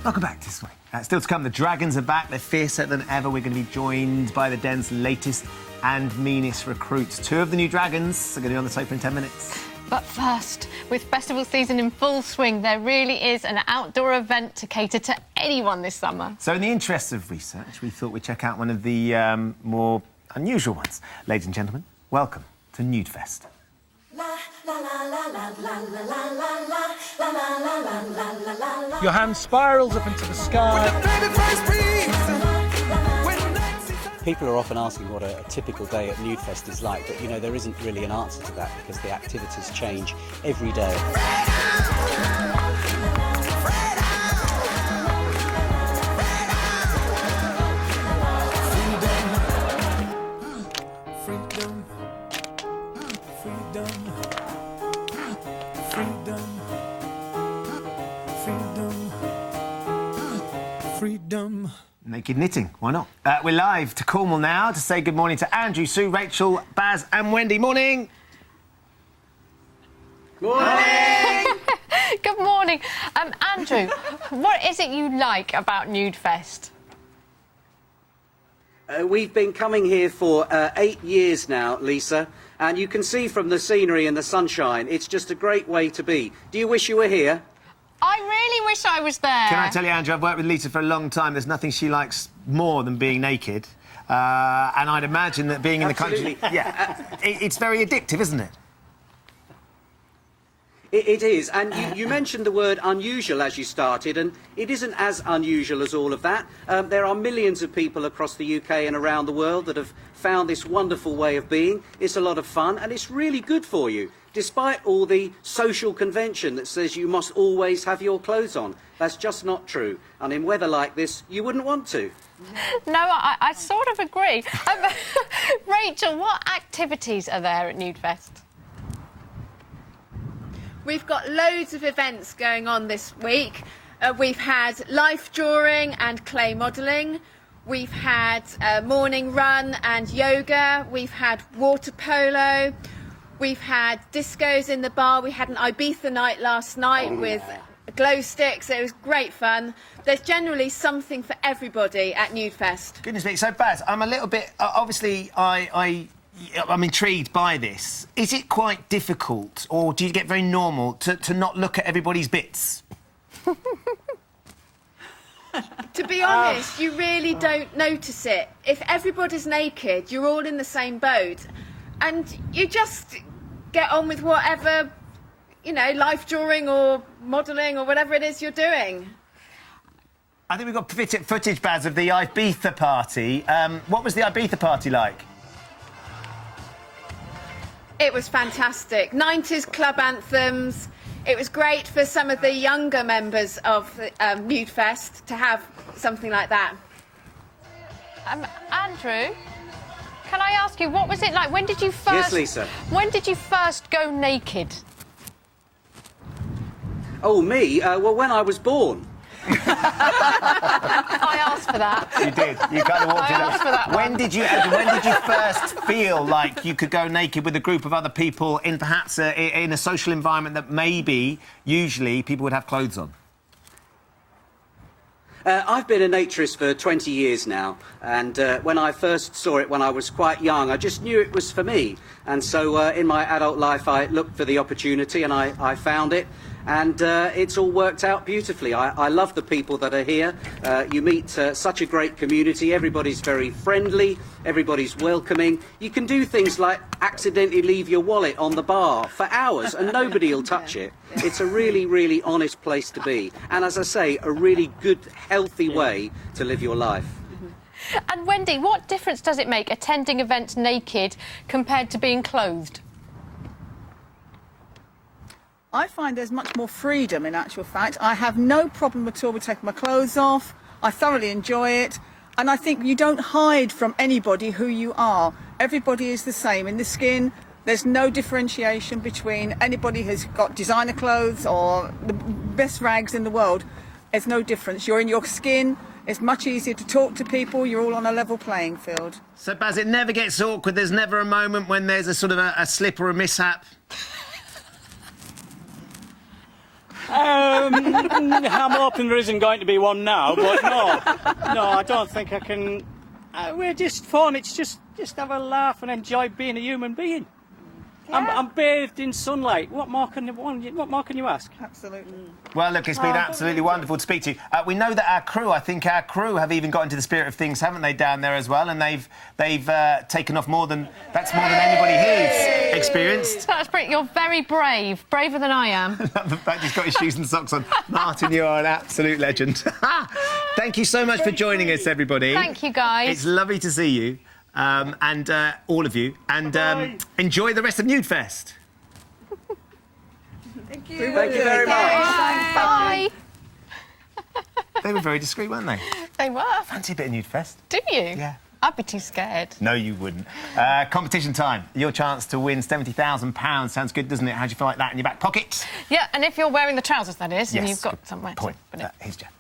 Welcome back this way. Still to come, the Dragons are back. They're fiercer than ever. We're going to be joined by the Den's latest and meanest recruits. Two of the new Dragons are going to be on the sofa in 10 minutes. But first, with festival season in full swing, there really is an outdoor event to cater to anyone this summer. So in the interests of research, we thought we'd check out one of the more unusual ones. Ladies and gentlemen, welcome to Nudefest. Your hand spirals up into the sky. People are often asking what a typical day at Nudefest is like, but, you know, there isn't really an answer to that because the activities change every day. Freedom. Naked knitting, why not? We're live to Cornwall now to say good morning to Andrew, Sue, Rachel, Baz and Wendy. Morning! Morning! Good morning. Andrew, what is it you like about Nudefest? We've been coming here for 8 years now, Lisa, and you can see from the scenery and the sunshine, it's just a great way to be. Do you wish you were here? I really wish I was there. Can I tell you, Andrew, I've worked with Lisa for a long time. There's nothing she likes more than being naked. And I'd imagine that being in the country... Yeah, it's very addictive, isn't it? It is, and you mentioned the word unusual as you started, and it isn't as unusual as all of that. There are millions of people across the UK and around the world that have found this wonderful way of being. It's a lot of fun, and it's really good for you, despite all the social convention that says you must always have your clothes on. That's just not true, and in weather like this, you wouldn't want to. No, I sort of agree. Rachel, what activities are there at Nudefest? We've got loads of events going on this week. We've had life drawing and clay modelling. We've had a morning run and yoga. We've had water polo. We've had discos in the bar. We had an Ibiza night last night with glow sticks. It was great fun. There's generally something for everybody at Nudefest. Goodness me. So, Baz, I'm a little bit... obviously, I'm intrigued by this. Is it quite difficult, or do you get very normal to not look at everybody's bits? To be honest, you really don't notice it. If everybody's naked, you're all in the same boat. And you just get on with whatever, you know, life drawing or modelling or whatever it is you're doing. I think we've got footage, Baz, of the Ibiza party. What was the Ibiza party like? It was fantastic. 90s club anthems. It was great for some of the younger members of Nudefest to have something like that. Andrew, can I ask you, what was it like? When did you first... Yes, Lisa. When did you first go naked? Oh, me? Well, when I was born. I asked for that. You did. You kind of walked in. I asked for that. When did you first feel like you could go naked with a group of other people in perhaps in a social environment that maybe usually people would have clothes on? I've been a naturist for 20 years now, and when I first saw it when I was quite young, I just knew it was for me. And so in my adult life, I looked for the opportunity and I found it. And it's all worked out beautifully. I love the people that are here. You meet such a great community. Everybody's very friendly. Everybody's welcoming. You can do things like accidentally leave your wallet on the bar for hours and nobody will touch it. It's a really, really honest place to be. And as I say, a really good, healthy way to live your life. And Wendy, what difference does it make attending events naked compared to being clothed? I find there's much more freedom in actual fact. I have no problem at all with taking my clothes off. I thoroughly enjoy it. And I think you don't hide from anybody who you are. Everybody is the same in the skin. There's no differentiation between anybody who's got designer clothes or the best rags in the world. There's no difference. You're in your skin. It's much easier to talk to people. You're all on a level playing field. So, Baz, it never gets awkward. There's never a moment when there's a sort of a slip or a mishap. I'm hoping there isn't going to be one now, but no, I don't think I can. We're just fun. It's just have a laugh and enjoy being a human being. Yeah. I'm bathed in sunlight. What more can you ask? Absolutely. Well, look, it's been absolutely wonderful to speak to you. We know that our crew have even got into the spirit of things, haven't they, down there as well? And they've taken off more than anybody here's experienced. That's pretty. You're very brave, braver than I am. The fact he's got his shoes and socks on. Martin, you are an absolute legend. Thank you so much for joining us, everybody. Thank you, guys. It's lovely to see you. And all of you, and enjoy the rest of Nudefest. Thank you. Thank you very much. Bye. They were very discreet, weren't they? They were. Fancy a bit of Nudefest. Do you? Yeah. I'd be too scared. No, you wouldn't. Competition time. Your chance to win £70,000. Sounds good, doesn't it? How do you feel like that in your back pocket? Yeah, and if you're wearing the trousers, that is, and Yes, you've got good somewhere point. to put it. Here's Jeff.